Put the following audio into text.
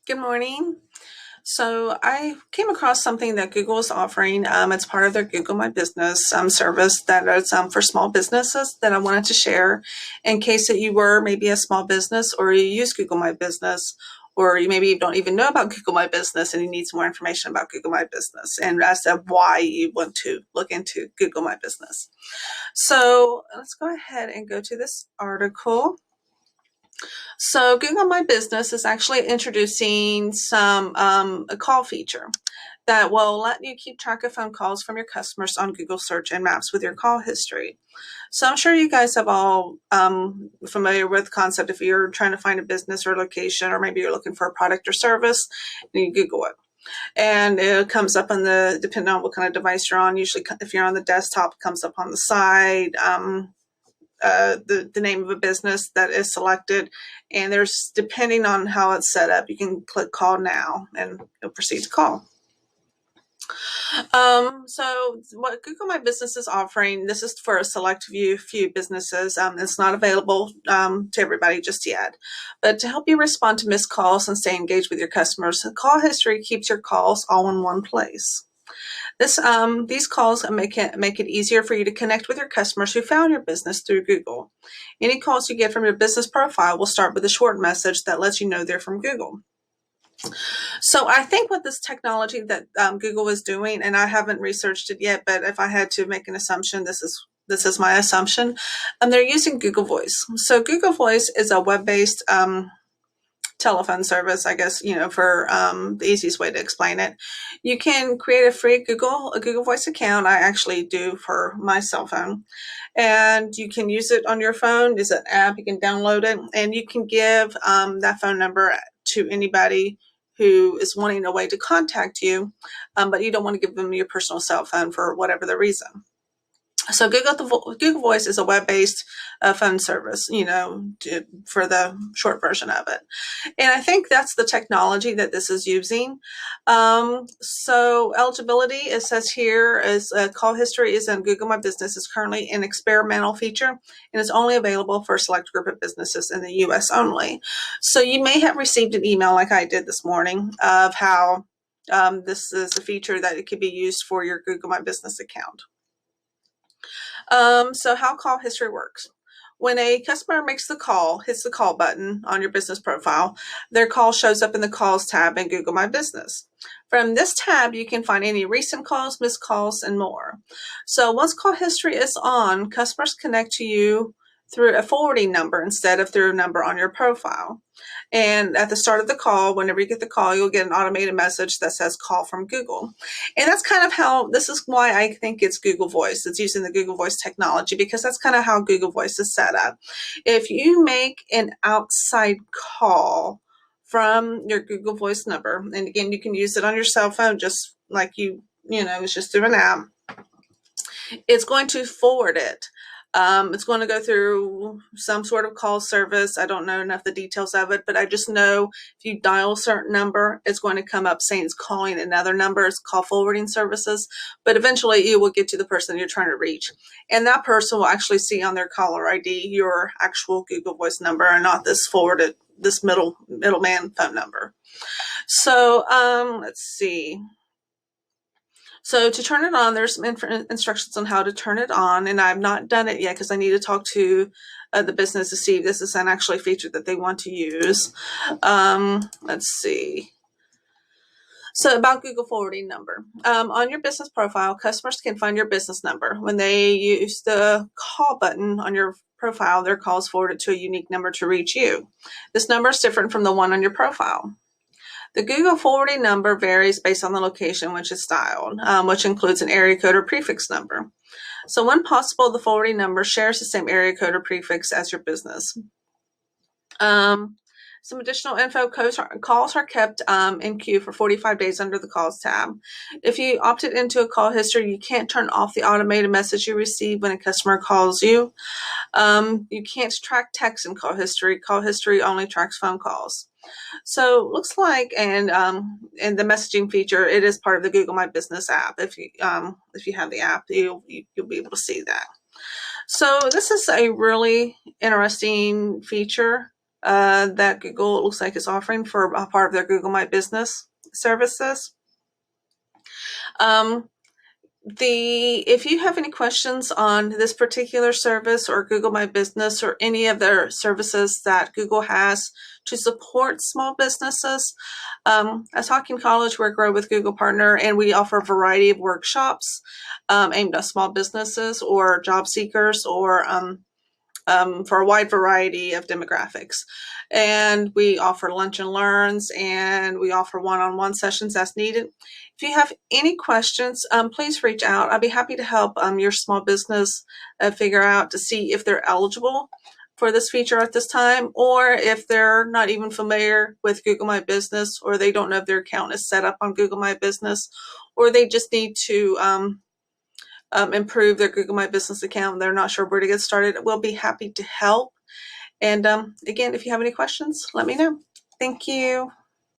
Good morning. So I came across something that Google is offering. It's part of their Google My Business service that is for small businesses that I wanted to share in case that you were maybe a small business or you use Google My Business or you maybe don't even know about Google My Business and you need some more information about Google My Business and as to why you want to look into Google My Business. So let's go ahead and go to this article. So Google My Business is actually introducing a call feature that will let you keep track of phone calls from your customers on Google Search and Maps with your call history. So I'm sure you guys have all familiar with the concept if you're trying to find a business or location, or maybe you're looking for a product or service, and you Google it. And it comes up on depending on what kind of device you're on. Usually, if you're on the desktop, it comes up on the side. The name of a business that is selected, and there's, depending on how it's set up, you can click call now and you'll proceed to call. So what Google My Business is offering, this is for a select few businesses. It's not available to everybody just yet, but to help you respond to missed calls and stay engaged with your customers, call history keeps your calls all in one place. These calls make it easier for you to connect with your customers who found your business through Google. Any calls you get from your business profile will start with a short message that lets you know they're from Google. So I think what this technology that Google is doing, and I haven't researched it yet, but if I had to make an assumption, this is my assumption. They're using Google Voice. So Google Voice is a web-based telephone service, I guess, for the easiest way to explain it. You can create a free Google Voice account. I actually do for my cell phone. And you can use it on your phone. It's an app. You can download it. And you can give that phone number to anybody who is wanting a way to contact you, but you don't want to give them your personal cell phone for whatever the reason. So Google Voice is a web-based phone service, for the short version of it. And I think that's the technology that this is using. So eligibility, it says here, is call history is in Google My Business is currently an experimental feature and is only available for a select group of businesses in the U.S. only. So you may have received an email like I did this morning of how this is a feature that it could be used for your Google My Business account. So how call history works. When a customer makes the call, hits the call button on your business profile, their call shows up in the calls tab in Google My Business. From this tab, you can find any recent calls, missed calls, and more. So once call history is on, customers connect to you through a forwarding number instead of through a number on your profile. And at the start of the call, whenever you get the call, you'll get an automated message that says call from Google. And that's kind of how, this is why I think it's Google Voice. It's using the Google Voice technology because that's kind of how Google Voice is set up. If you make an outside call from your Google Voice number, and again, you can use it on your cell phone just like it's just through an app, it's going to forward it. It's going to go through some sort of call service. I don't know enough the details of it, but I just know if you dial a certain number, it's going to come up saying it's calling another number. It's call forwarding services, but eventually you will get to the person you're trying to reach. And that person will actually see on their caller ID your actual Google Voice number and not this middleman phone number. So let's see. So to turn it on, there's some instructions on how to turn it on, and I've not done it yet because I need to talk to the business to see if this is an actually feature that they want to use. Let's see. So about Google forwarding number. On your business profile, customers can find your business number. When they use the call button on your profile, their call is forwarded to a unique number to reach you. This number is different from the one on your profile. The Google forwarding number varies based on the location which is dialed, which includes an area code or prefix number. So when possible, the forwarding number shares the same area code or prefix as your business. Some additional info, calls are kept in queue for 45 days under the calls tab. If you opted into a call history, you can't turn off the automated message you receive when a customer calls you. You can't track text in call history. Call history only tracks phone calls. So looks like, and the messaging feature, it is part of the Google My Business app. If you have the app, you'll be able to see that. So this is a really interesting feature that Google looks like is offering for a part of their Google My Business services. If you have any questions on this particular service or Google My Business or any of their services that Google has to support small businesses, at Hawking College, we're a Grow with Google partner, and we offer a variety of workshops aimed at small businesses or job seekers or for a wide variety of demographics. And we offer lunch and learns, and we offer one-on-one sessions as needed. If you have any questions, please reach out. I'd be happy to help your small business figure out to see if they're eligible for this feature at this time, or if they're not even familiar with Google My Business, or they don't know if their account is set up on Google My Business, or they just need to improve their Google My Business account. They're not sure where to get started. We'll be happy to help. And again, if you have any questions, let me know. Thank you.